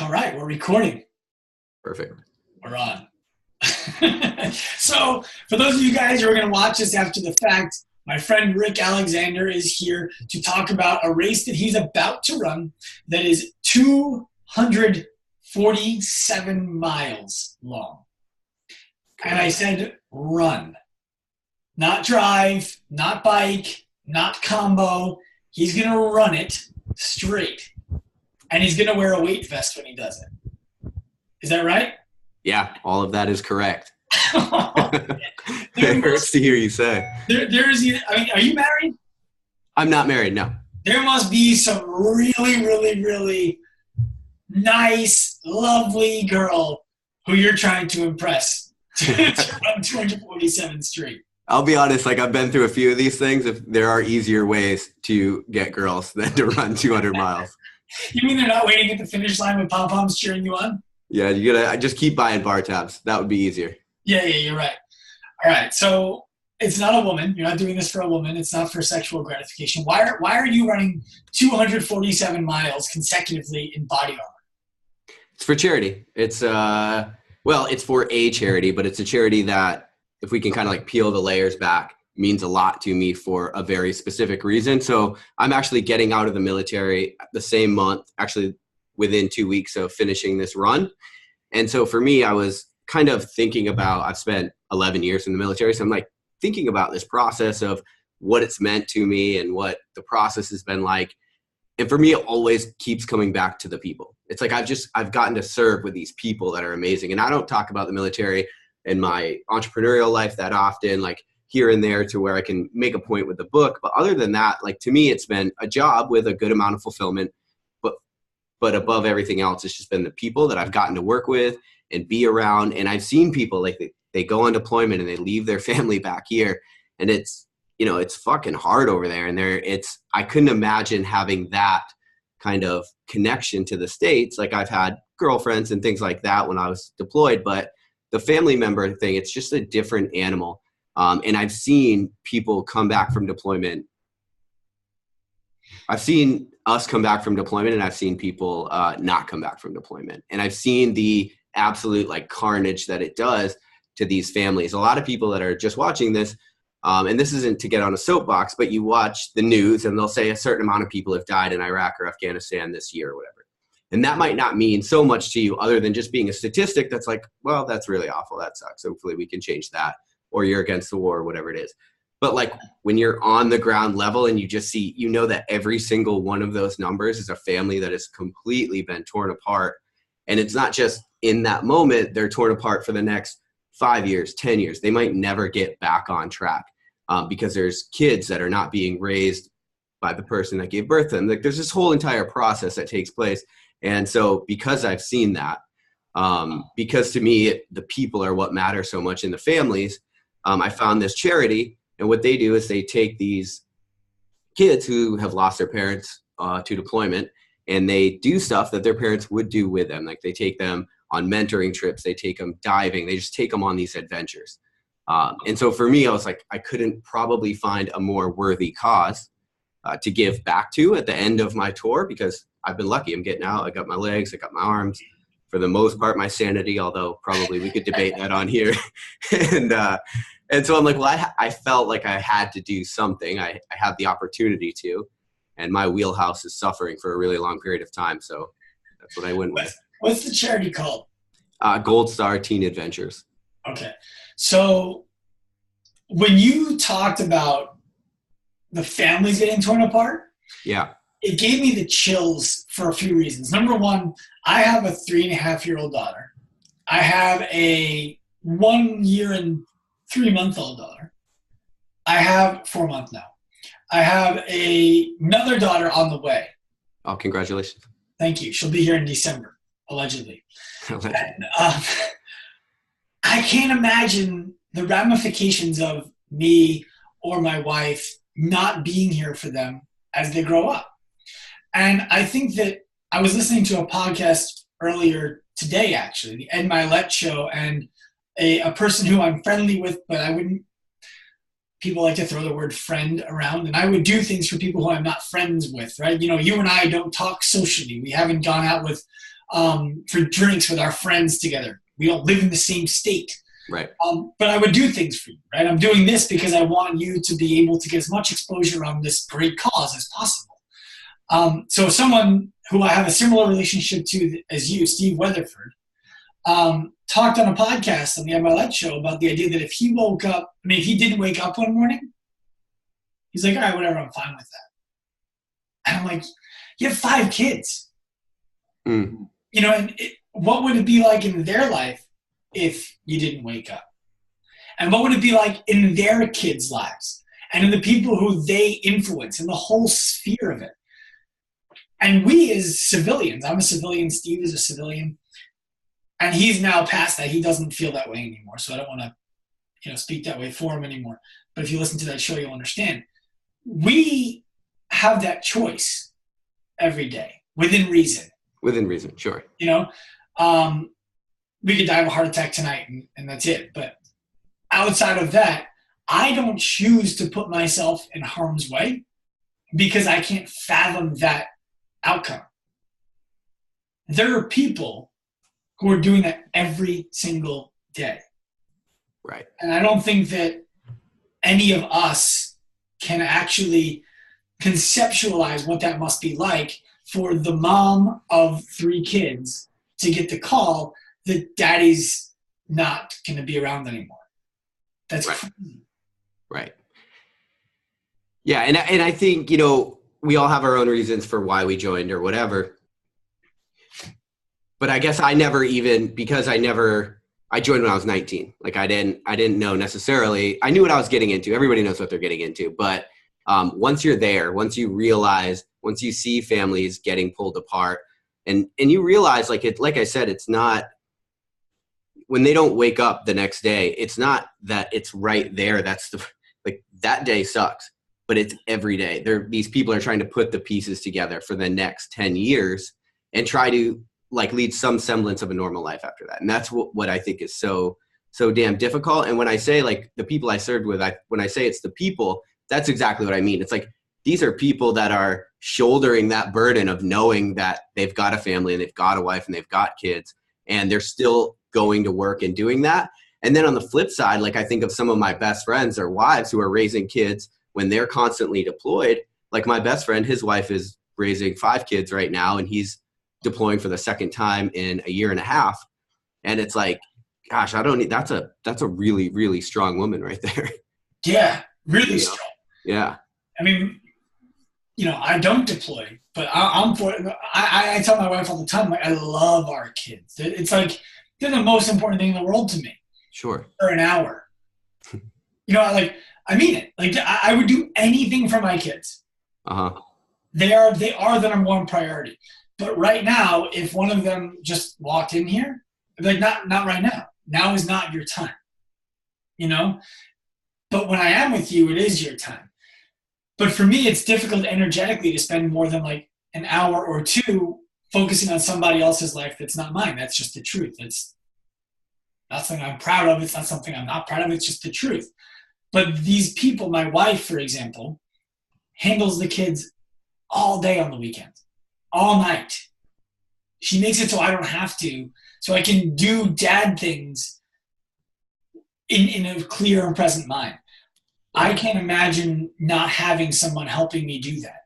All right, we're recording. Perfect. We're on. So, for those of you guys who are going to watch this after the fact, my friend Rick Alexander is here to talk about a race that he's about to run that is 247 miles long. And I said run, not drive, not bike, not combo. He's going to run it straight. And he's going to wear a weight vest when he does it. Is that right? Yeah, all of that is correct. It hurts to hear you say. Are you married? I'm not married, no. There must be some really, really, really nice, lovely girl who you're trying to impress to run 247 straight. I'll be honest, I've been through a few of these things. If there are easier ways to get girls than to run 200 miles. You mean they're not waiting at the finish line with pom-poms cheering you on? Yeah, you gotta just keep buying bar tabs. That would be easier. Yeah, you're right. All right, so it's not a woman. You're not doing this for a woman. It's not for sexual gratification. Why are you running 247 miles consecutively in body armor? It's for charity. It's it's for a charity, but it's a charity that, if we can kind of peel the layers back, means a lot to me for a very specific reason. So I'm actually getting out of the military the same month, actually within 2 weeks of finishing this run. And so for me, I was kind of thinking about, I've spent 11 years in the military. So I'm thinking about this process of what it's meant to me and what the process has been like. And for me, it always keeps coming back to the people. It's I've gotten to serve with these people that are amazing. And I don't talk about the military in my entrepreneurial life that often, here and there, to where I can make a point with the book. But other than that, to me, it's been a job with a good amount of fulfillment. But above everything else, it's just been the people that I've gotten to work with and be around. And I've seen people they go on deployment and they leave their family back here. And it's fucking hard over there. And I couldn't imagine having that kind of connection to the States. I've had girlfriends and things like that when I was deployed, but the family member thing, it's just a different animal. And I've seen people come back from deployment. I've seen us come back from deployment, and I've seen people not come back from deployment. And I've seen the absolute carnage that it does to these families. A lot of people that are just watching this, and this isn't to get on a soapbox, but you watch the news and they'll say a certain amount of people have died in Iraq or Afghanistan this year or whatever. And that might not mean so much to you other than just being a statistic that's well, that's really awful. That sucks. Hopefully we can change that. Or you're against the war or whatever it is. But when you're on the ground level and you just see, that every single one of those numbers is a family that has completely been torn apart. And it's not just in that moment, they're torn apart for the next 5 years, 10 years. They might never get back on track because there's kids that are not being raised by the person that gave birth to them. There's this whole entire process that takes place. And so because I've seen that, because to me, the people are what matter so much in the families, I found this charity. And what they do is they take these kids who have lost their parents to deployment, and they do stuff that their parents would do with them. They take them on mentoring trips. They take them diving. They just take them on these adventures. And so for me, I was I couldn't probably find a more worthy cause to give back to at the end of my tour, because I've been lucky. I'm getting out. I got my legs. I got my arms. For the most part, my sanity, although probably we could debate that on here. And so I'm I felt like I had to do something. I had the opportunity to, and my wheelhouse is suffering for a really long period of time. So that's what I went with. What's the charity called? Gold Star Teen Adventures. Okay. So when you talked about the families getting torn apart, yeah, it gave me the chills for a few reasons. Number one, I have a 3.5-year-old daughter. I have a 1 year and 3-month-old daughter. I have 4 months now. I have another daughter on the way. Oh, congratulations. Thank you. She'll be here in December, allegedly. And, I can't imagine the ramifications of me or my wife not being here for them as they grow up. And I think that I was listening to a podcast earlier today, actually, the Ed Milet show, and a person who I'm friendly with, but I wouldn't people like to throw the word friend around, and I would do things for people who I'm not friends with, right? You and I don't talk socially. We haven't gone out with for drinks with our friends together. We don't live in the same state. Right. But I would do things for you, right? I'm doing this because I want you to be able to get as much exposure on this great cause as possible. So someone who I have a similar relationship to as you, Steve Weatherford, talked on a podcast on the MLX show about the idea that if he woke up, if he didn't wake up one morning, he's like, all right, whatever, I'm fine with that. And I'm like, you have 5 kids. And what would it be like in their life if you didn't wake up? And what would it be like in their kids' lives and in the people who they influence and the whole sphere of it? And we as civilians, I'm a civilian, Steve is a civilian, and he's now past that. He doesn't feel that way anymore. So I don't want to, speak that way for him anymore. But if you listen to that show, you'll understand. We have that choice every day within reason. Within reason, sure. We could die of a heart attack tonight and that's it. But outside of that, I don't choose to put myself in harm's way because I can't fathom that outcome. There are people who are doing that every single day. Right. And I don't think that any of us can actually conceptualize what that must be like for the mom of 3 kids to get the call that daddy's not going to be around anymore. That's right. Crazy. Right. Yeah. And I think, we all have our own reasons for why we joined or whatever. But I guess I joined when I was 19. Like I didn't know necessarily, I knew what I was getting into. Everybody knows what they're getting into. But once you're there, once you realize, once you see families getting pulled apart and you realize like I said, it's not, when they don't wake up the next day, it's not that it's right there. That's that day sucks, but it's every day. These people are trying to put the pieces together for the next 10 years and try to lead some semblance of a normal life after that. And that's what I think is so damn difficult. And when I say the people I served with, when I say it's the people, that's exactly what I mean. It's these are people that are shouldering that burden of knowing that they've got a family and they've got a wife and they've got kids and they're still going to work and doing that. And then on the flip side, I think of some of my best friends or wives who are raising kids when they're constantly deployed. Like my best friend, his wife is raising 5 kids right now and he's deploying for the second time in a year and a half. And it's gosh, that's a really, really strong woman right there. Yeah. Really strong. Yeah. I don't deploy, but I'm for it. I tell my wife all the time, I love our kids. It's they're the most important thing in the world to me. Sure. For an hour. I mean it. I would do anything for my kids. Uh-huh. They are the number one priority. But right now, if one of them just walked in here, not right now. Now is not your time. But when I am with you, it is your time. But for me, it's difficult energetically to spend more than an hour or 2 focusing on somebody else's life that's not mine. That's just the truth. It's not something I'm proud of. It's not something I'm not proud of. It's just the truth. But these people, my wife, for example, handles the kids all day on the weekend, all night. She makes it so I don't have to, so I can do dad things in a clear and present mind. I can't imagine not having someone helping me do that,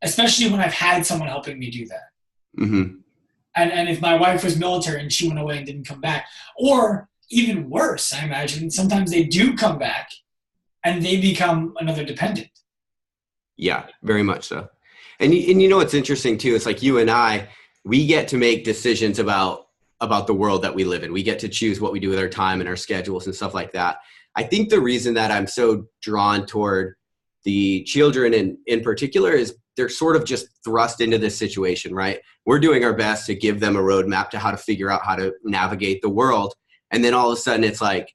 especially when I've had someone helping me do that. Mm-hmm. And if my wife was military and she went away and didn't come back, or even worse, I imagine sometimes they do come back and they become another dependent. Yeah, very much so. And what's interesting too, it's you and I, we get to make decisions about the world that we live in. We get to choose what we do with our time and our schedules and stuff like that. I think the reason that I'm so drawn toward the children in particular is they're sort of just thrust into this situation, right? We're doing our best to give them a roadmap to how to figure out how to navigate the world. And then all of a sudden it's by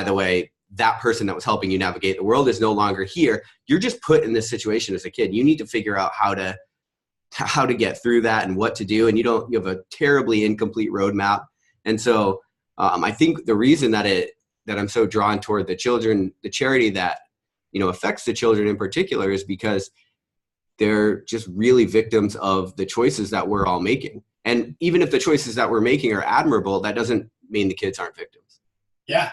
the way, that person that was helping you navigate the world is no longer here. You're just put in this situation as a kid. You need to figure out how to get through that and what to do. And you have a terribly incomplete roadmap. And so I think the reason that that I'm so drawn toward the children, the charity that, you know, affects the children in particular, is because they're just really victims of the choices that we're all making. And even if the choices that we're making are admirable, that doesn't mean the kids aren't victims. Yeah,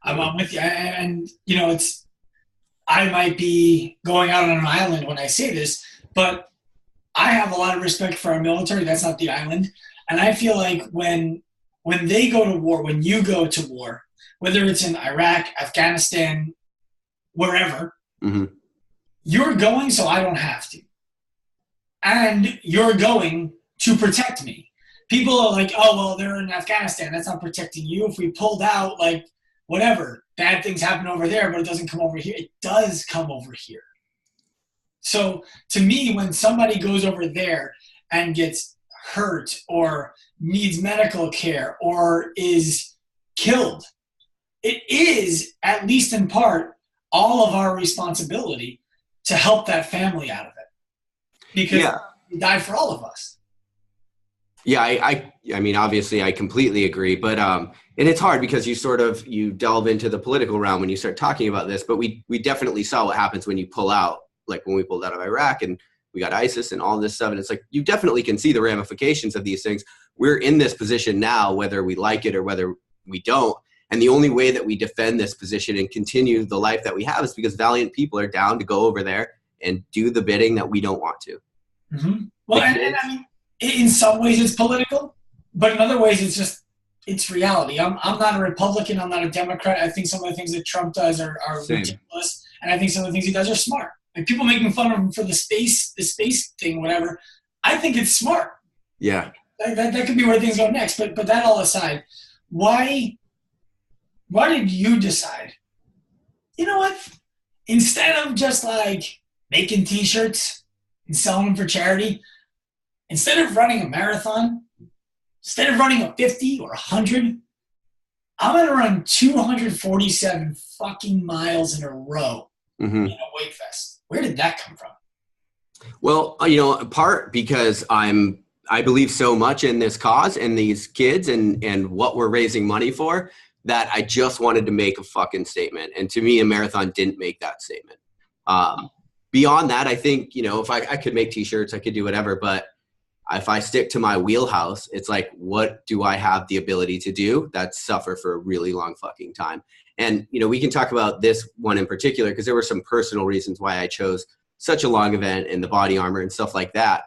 I'm with you. And, you know, I might be going out on an island when I say this, but I have a lot of respect for our military. That's not the island. And I feel like when they go to war, when you go to war, whether it's in Iraq, Afghanistan, wherever, you're going so I don't have to. And you're going to protect me. People are like, oh, well, they're in Afghanistan. That's not protecting you. If we pulled out, like, whatever, bad things happen over there, but it doesn't come over here. It does come over here. So to me, when somebody goes over there and gets hurt or needs medical care or is killed, it is, at least in part, all of our responsibility to help that family out of it. Because he died for all of us. Yeah, I mean, obviously, I completely agree. But and it's hard because you delve into the political realm when you start talking about this. But we definitely saw what happens when you pull out, like when we pulled out of Iraq and we got ISIS and all this stuff. And it's like, you definitely can see the ramifications of these things. We're in this position now, whether we like it or whether we don't. And the only way that we defend this position and continue the life that we have is because valiant people are down to go over there and do the bidding that we don't want to. Well, and I mean, in some ways it's political, but in other ways it's reality. I'm not a Republican. I'm not a Democrat. I think some of the things that Trump does are ridiculous. And I think some of the things he does are smart. Like, people making fun of him for the space thing, whatever. I think it's smart. Yeah. That could be where things go next. But that all aside, why did you decide, you know what, instead of just like making t-shirts and selling them for charity, instead of running a marathon, instead of running a 50 or 100, I'm going to run 247 fucking miles in a row in a weight vest. Where did that come from? Well, you know, part because I believe so much in this cause and these kids and what we're raising money for, that I just wanted to make a fucking statement. And to me, a marathon didn't make that statement. Beyond that, I think, you know, if I could make t-shirts, I could do whatever, but if I stick to my wheelhouse, it's like, what do I have the ability to do? That's suffer for a really long fucking time. And, you know, we can talk about this one in particular because there were some personal reasons why I chose such a long event and the body armor and stuff like that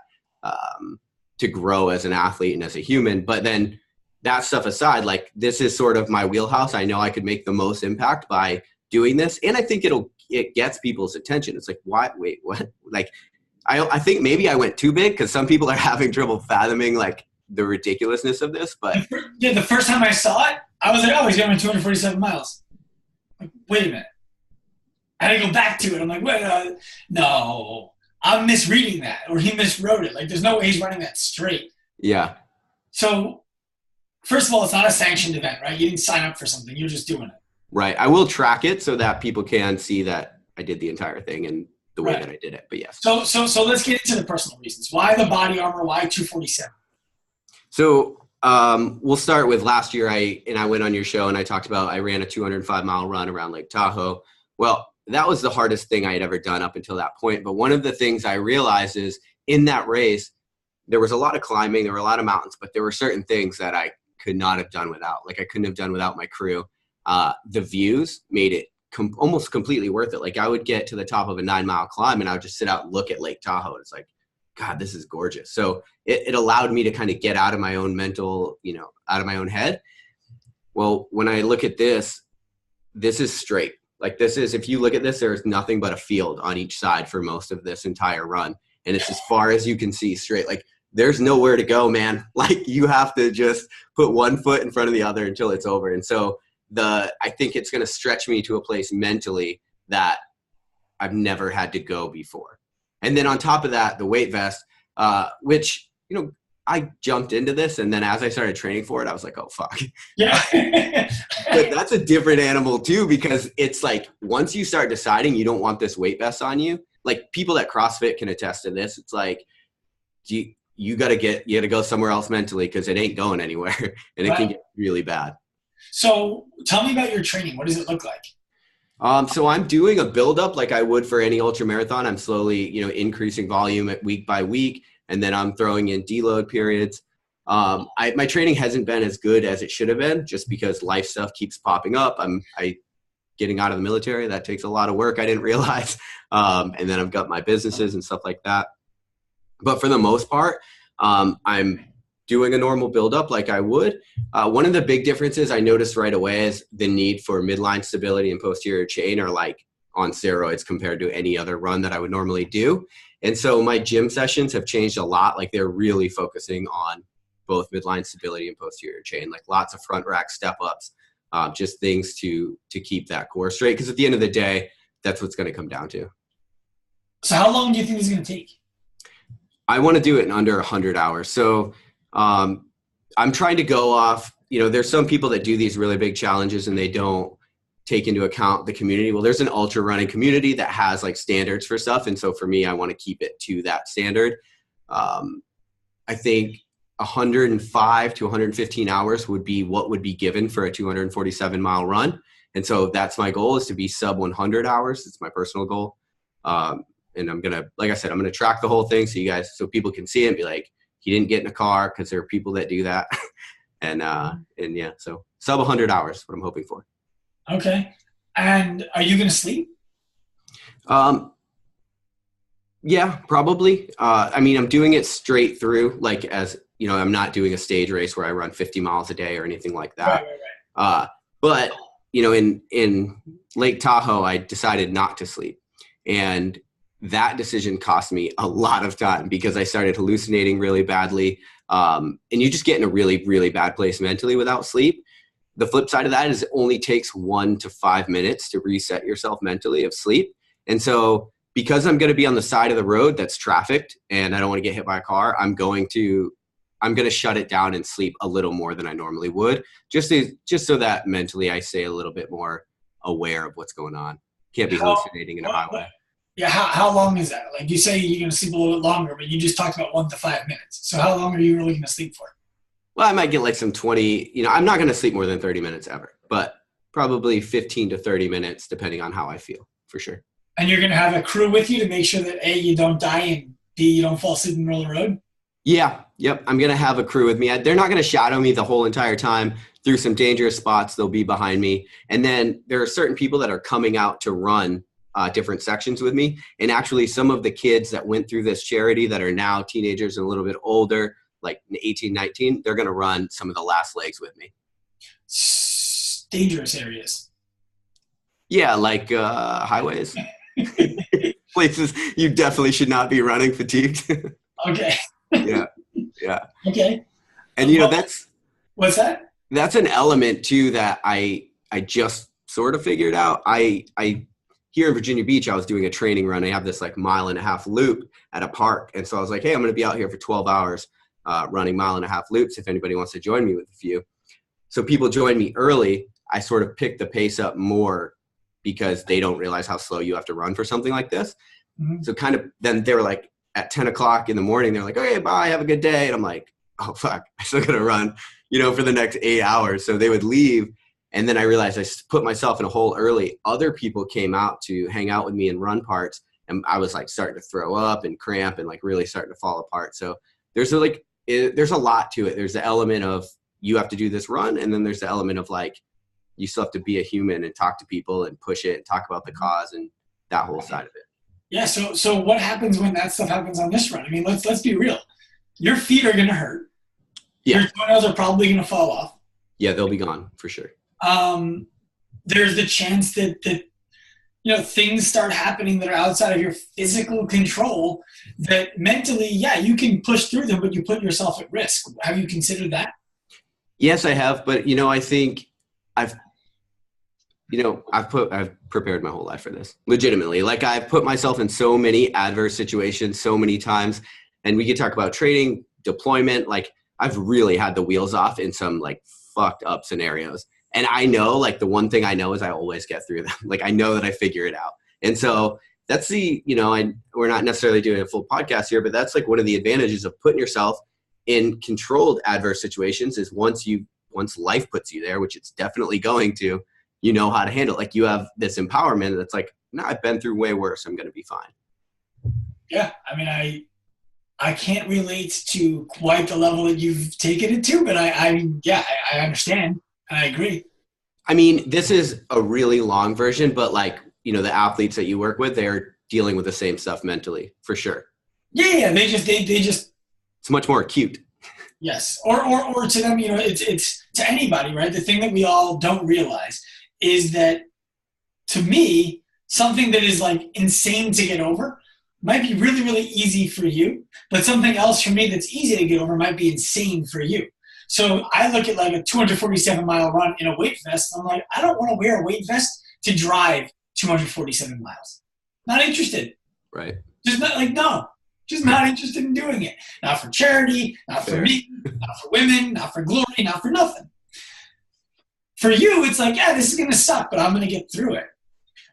to grow as an athlete and as a human. But then that stuff aside, like, this is sort of my wheelhouse. I know I could make the most impact by doing this. And I think it gets people's attention. It's like, wait, what? Like, I think maybe I went too big because some people are having trouble fathoming like the ridiculousness of this. But yeah, the first time I saw it, I was like, oh, he's going to run 247 miles. Like, wait a minute. I had to go back to it. I'm like, wait, no, I'm misreading that, or he miswrote it. Like, there's no way he's running that straight. Yeah. So, first of all, it's not a sanctioned event, right? You didn't sign up for something. You're just doing it. Right. I will track it so that people can see that I did the entire thing and the way that I did it. But yes. So let's get into the personal reasons. Why the body armor? Why 247? So we'll start with last year. I went on your show and I talked about I ran a 205-mile run around Lake Tahoe. Well, that was the hardest thing I had ever done up until that point. But one of the things I realized is in that race, there was a lot of climbing, there were a lot of mountains, but there were certain things that I could not have done without. Like, I couldn't have done without my crew. The views made it almost completely worth it. Like, I would get to the top of a 9-mile climb and I would just sit out and look at Lake Tahoe. It's like, God, this is gorgeous. So it allowed me to kind of get out of my own mental, you know, out of my own head. Well, when I look at this is straight. Like, this is, if you look at this, there's nothing but a field on each side for most of this entire run. And it's as far as you can see straight. Like, there's nowhere to go, man. Like, you have to just put one foot in front of the other until it's over. And so I think it's going to stretch me to a place mentally that I've never had to go before. And then on top of that, the weight vest, which, you know, I jumped into this, and then as I started training for it, I was like, oh, fuck. Yeah. But that's a different animal too, because it's like, once you start deciding you don't want this weight vest on you, like, people at CrossFit can attest to this. It's like, you got to go somewhere else mentally because it ain't going anywhere, and it can get really bad. So tell me about your training. What does it look like? So I'm doing a build-up like I would for any ultra marathon. I'm slowly, increasing volume week by week, and then I'm throwing in deload periods. My training hasn't been as good as it should have been, just because life stuff keeps popping up. I getting out of the military. That takes a lot of work. I didn't realize, and then I've got my businesses and stuff like that. But for the most part, I'm doing a normal buildup like I would. One of the big differences I noticed right away is the need for midline stability and posterior chain are like on steroids compared to any other run that I would normally do. And so my gym sessions have changed a lot. Like they're really focusing on both midline stability and posterior chain, like lots of front rack step ups, just things to keep that core straight. Because at the end of the day, that's what's going to come down to. So how long do you think this is going to take? I want to do it in under 100 hours. So I'm trying to go off, there's some people that do these really big challenges and they don't take into account the community. Well, there's an ultra running community that has like standards for stuff. And so for me, I want to keep it to that standard. I think 105 to 115 hours would be what would be given for a 247 mile run. And so that's my goal, is to be sub 100 hours. It's my personal goal. And I'm going to, like I said, I'm going to track the whole thing so people can see it and be like, he didn't get in a car, because there are people that do that. and yeah, so sub 100 hours, what I'm hoping for. Okay. And are you going to sleep? Yeah, probably. I'm doing it straight through, like I'm not doing a stage race where I run 50 miles a day or anything like that. Right. But in Lake Tahoe, I decided not to sleep. And that decision cost me a lot of time, because I started hallucinating really badly. And you just get in a really, really bad place mentally without sleep. The flip side of that is it only takes 1 to 5 minutes to reset yourself mentally of sleep. And so because I'm going to be on the side of the road that's trafficked and I don't want to get hit by a car, I'm going to shut it down and sleep a little more than I normally would, just so that mentally I stay a little bit more aware of what's going on. Can't be hallucinating in a highway. Yeah, how long is that? Like you say you're going to sleep a little bit longer, but you just talked about 1 to 5 minutes. So how long are you really going to sleep for? Well, I might get like some 20, I'm not going to sleep more than 30 minutes ever, but probably 15 to 30 minutes, depending on how I feel, for sure. And you're going to have a crew with you to make sure that A, you don't die, and B, you don't fall asleep in the middle of the road? Yeah. Yep. I'm going to have a crew with me. They're not going to shadow me the whole entire time. Through some dangerous spots, they'll be behind me. And then there are certain people that are coming out to run different sections with me. And actually some of the kids that went through this charity that are now teenagers and a little bit older, like 18, 19, they're going to run some of the last legs with me. Dangerous areas. Yeah, like highways. Places you definitely should not be running fatigued. Okay. Yeah. Okay. And what's that? That's an element too that I just sort of figured out. I here in Virginia Beach, I was doing a training run. I have this like 1.5 mile loop at a park. And so I was like, hey, I'm going to be out here for 12 hours running 1.5 mile loops if anybody wants to join me with a few. So people joined me early. I sort of picked the pace up more because they don't realize how slow you have to run for something like this. Mm-hmm. So kind of then they were like at 10 o'clock in the morning, they're like, okay, bye, have a good day. And I'm like, oh, fuck, I still got to run, for the next 8 hours. So they would leave. And then I realized I put myself in a hole early. Other people came out to hang out with me and run parts. And I was like starting to throw up and cramp and like really starting to fall apart. So there's a lot to it. There's the element of you have to do this run. And then there's the element of like, you still have to be a human and talk to people and push it and talk about the cause and that whole side of it. Yeah. So what happens when that stuff happens on this run? I mean, let's be real. Your feet are going to hurt. Yeah. Your toenails are probably going to fall off. Yeah, they'll be gone for sure. There's the chance that things start happening that are outside of your physical control that mentally, yeah, you can push through them, but you put yourself at risk. Have you considered that? Yes, I have. But, I think I've prepared my whole life for this, legitimately. Like I've put myself in so many adverse situations so many times, and we could talk about training, deployment. Like I've really had the wheels off in some like fucked up scenarios. And I know, like the one thing I know is I always get through them. Like I know that I figure it out. And so that's we're not necessarily doing a full podcast here, but that's like one of the advantages of putting yourself in controlled adverse situations is once you once life puts you there, which it's definitely going to, you know how to handle it. Like you have this empowerment that's like, no, I've been through way worse. I'm going to be fine. Yeah. I mean, I can't relate to quite the level that you've taken it to, but I understand. I agree. I mean, this is a really long version, but like, you know, the athletes that you work with, they're dealing with the same stuff mentally for sure. Yeah. They just, it's much more acute. yes. Or to them, you know, it's to anybody, right? The thing that we all don't realize is that, to me, something that is like insane to get over might be really, really easy for you, but something else for me that's easy to get over might be insane for you. So I look at like a 247-mile run in a weight vest. I'm like, I don't want to wear a weight vest to drive 247 miles. Not interested. Right. Just not like, no, just not interested in doing it. Not for charity, not for me, not for women, not for glory, not for nothing. For you, it's like, yeah, this is going to suck, but I'm going to get through it.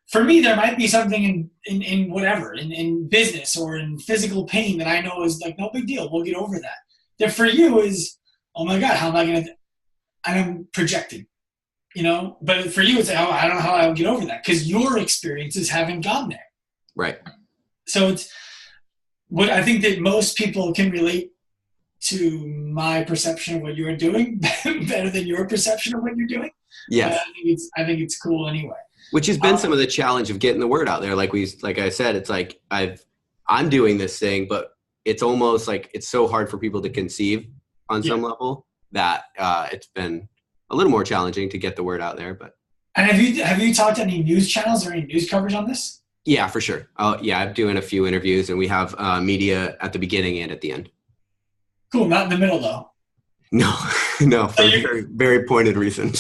For me, there might be something in whatever, in business or in physical pain that I know is like, no big deal. We'll get over that. That for you is, oh my God, how am I going to, I'm projecting, you know? But for you, it's like, oh, I don't know how I'll get over that because your experiences haven't gone there. Right. So it's what I think that most people can relate to my perception of what you're doing better than your perception of what you're doing. Yes. I think it's cool anyway. Which has been some of the challenge of getting the word out there. Like I said, it's like I'm doing this thing, but it's almost like it's so hard for people to conceive on some level that it's been a little more challenging to get the word out there. But and have you talked to any news channels or any news coverage on this? Yeah, for sure. I'm doing a few interviews, and we have media at the beginning and at the end. Cool, not in the middle though. No, for very, very pointed reasons.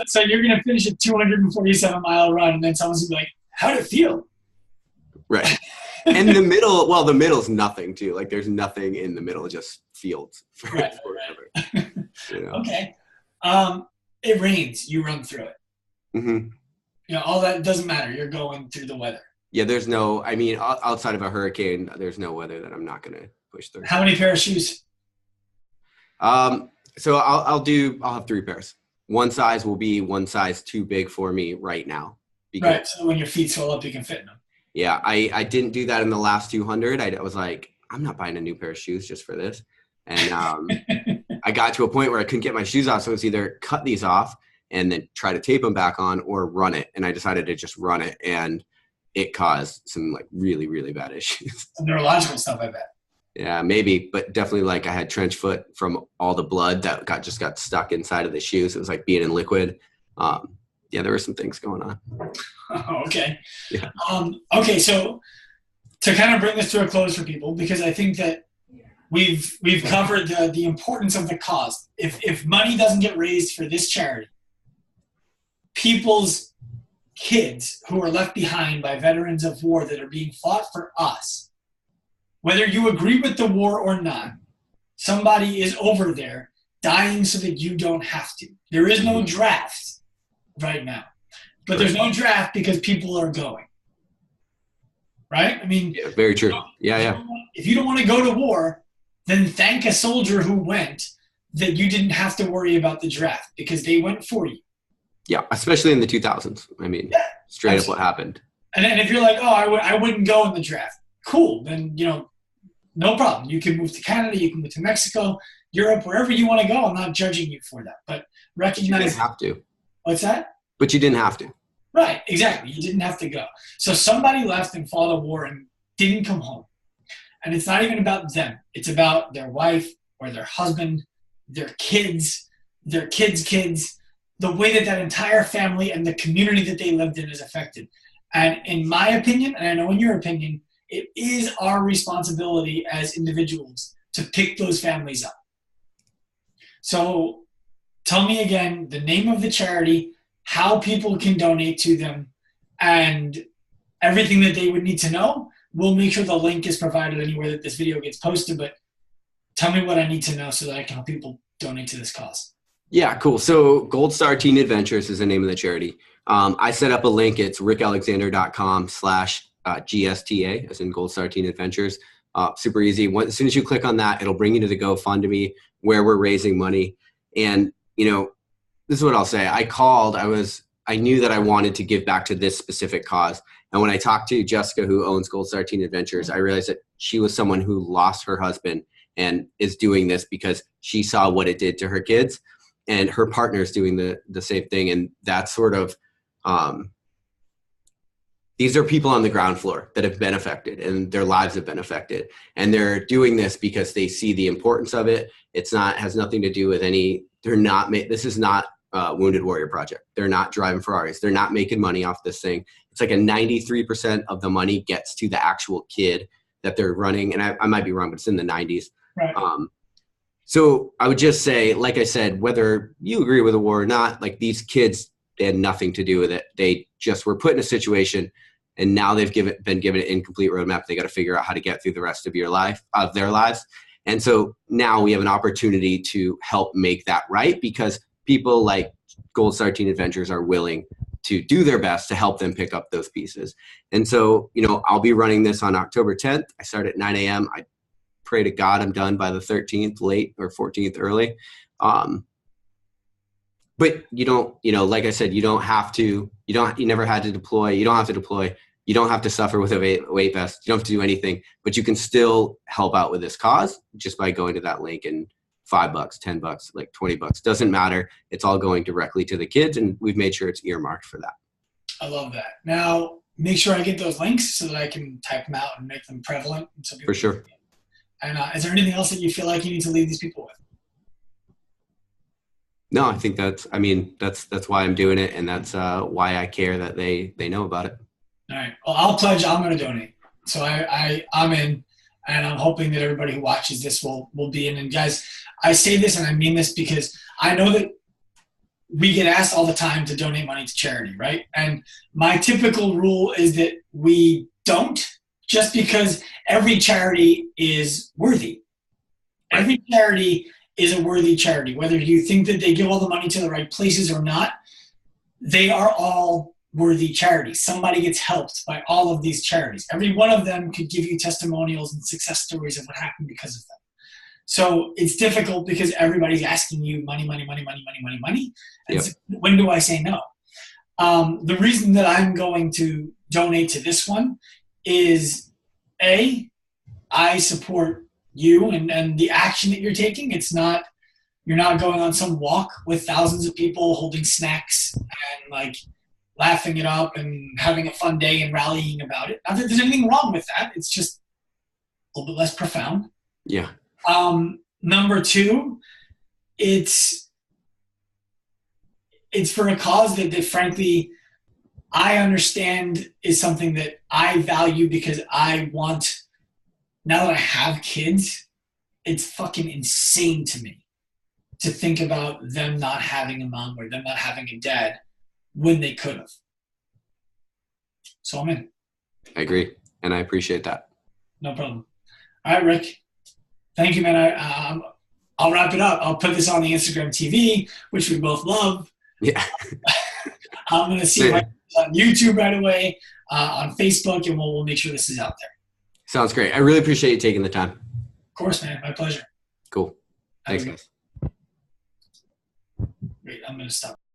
So you're going to finish a 247-mile run, and then someone's going to be like, how'd it feel? Right. And the middle's nothing, too. Like, there's nothing in the middle, just fields forever. Right. You know? Okay. It rains. You run through it. Mm-hmm. You know, all that doesn't matter. You're going through the weather. Yeah, outside of a hurricane, there's no weather that I'm not going to push through. How many pair of shoes? So I'll have 3 pairs. One size will be one size too big for me right now. Right. So when your feet swell up, you can fit in them. Yeah. I didn't do that in the last 200. I was like, I'm not buying a new pair of shoes just for this. And, I got to a point where I couldn't get my shoes off. So it was either cut these off and then try to tape them back on or run it. And I decided to just run it. And it caused some like really, really bad issues. Some neurological stuff, I bet. Yeah, maybe, but definitely like I had trench foot from all the blood that got stuck inside of the shoes. It was like being in liquid. There were some things going on. Oh, okay. Yeah. Okay, so to kind of bring this to a close for people, because I think that we've covered the importance of the cause. If money doesn't get raised for this charity, people's kids who are left behind by veterans of war that are being fought for us, whether you agree with the war or not, somebody is over there dying so that you don't have to. There is no draft right now. But there's no draft because people are going. Right? I mean, yeah, very true. Yeah. If you don't want to go to war, then thank a soldier who went that you didn't have to worry about the draft because they went for you. Yeah, especially in the 2000s. I mean, straight absolutely. Up what happened. And if you're like, oh, I wouldn't go in the draft. Cool. Then, no problem. You can move to Canada. You can move to Mexico, Europe, wherever you want to go. I'm not judging you for that. But recognize. You didn't have to. What's that? But you didn't have to. Right. Exactly. You didn't have to go. So somebody left and fought a war and didn't come home. And it's not even about them. It's about their wife or their husband, their kids, kids, the way that entire family and the community that they lived in is affected. And in my opinion, and I know in your opinion, it is our responsibility as individuals to pick those families up. So tell me again the name of the charity, how people can donate to them, and everything that they would need to know. We'll make sure the link is provided anywhere that this video gets posted, but tell me what I need to know so that I can help people donate to this cause. Yeah, cool. So Gold Star Teen Adventures is the name of the charity. I set up a link. It's rickalexander.com/GSTA, as in Gold Star Teen Adventures. Super easy. As soon as you click on that, it'll bring you to the GoFundMe where we're raising money. And, this is what I'll say. I knew that I wanted to give back to this specific cause. And when I talked to Jessica, who owns Gold Star Teen Adventures, I realized that she was someone who lost her husband and is doing this because she saw what it did to her kids, and her partner is doing the same thing. And that's sort of, these are people on the ground floor that have been affected and their lives have been affected. And they're doing this because they see the importance of it. Has nothing to do with this is not Wounded Warrior Project. They're not driving Ferraris. They're not making money off this thing. It's like a 93% of the money gets to the actual kid that they're running. And I might be wrong, but it's in the 90s. Right. So I would just say, like I said, whether you agree with the war or not, like these kids, they had nothing to do with it. They just were put in a situation, and now they've been given an incomplete roadmap. They got to figure out how to get through the rest of their lives. And so now we have an opportunity to help make that right, because people like Gold Star Teen Adventures are willing to do their best to help them pick up those pieces. And so, I'll be running this on October 10th. I start at 9 a.m. I pray to God I'm done by the 13th late or 14th early. But you don't, like I said, you never had to deploy. You don't have to deploy. You don't have to suffer with a weight vest. You don't have to do anything, but you can still help out with this cause just by going to that link, and $5, $10, like $20, doesn't matter. It's all going directly to the kids, and we've made sure it's earmarked for that. I love that. Now, make sure I get those links so that I can type them out and make them prevalent. So for sure. And is there anything else that you feel like you need to leave these people with? No, I think that's why I'm doing it. And that's why I care that they know about it. All right. Well, I'll pledge I'm going to donate. So I'm in, and I'm hoping that everybody who watches this will be in. And guys, I say this and I mean this because I know that we get asked all the time to donate money to charity, right? And my typical rule is that we don't, just because every charity is worthy. Every charity is a worthy charity. Whether you think that they give all the money to the right places or not, they are all worthy charities. Somebody gets helped by all of these charities. Every one of them could give you testimonials and success stories of what happened because of them. So it's difficult because everybody's asking you money. And so when do I say no? The reason that I'm going to donate to this one is I support you and the action that you're taking. You're not going on some walk with thousands of people holding snacks and like laughing it up and having a fun day and rallying about it. Not that there's anything wrong with that. It's just a little bit less profound. Yeah. Number two, it's for a cause that frankly I understand is something that I value, because I want, now that I have kids, it's fucking insane to me to think about them not having a mom or them not having a dad when they could have. So I'm in. I agree. And I appreciate that. No problem. All right, Rick. Thank you, man. I'll wrap it up. I'll put this on the Instagram TV, which we both love. Yeah. I'm going to see it on YouTube right away, on Facebook, and we'll make sure this is out there. Sounds great. I really appreciate you taking the time. Of course, man. My pleasure. Cool. Thanks, guys. Wait, I'm going to stop.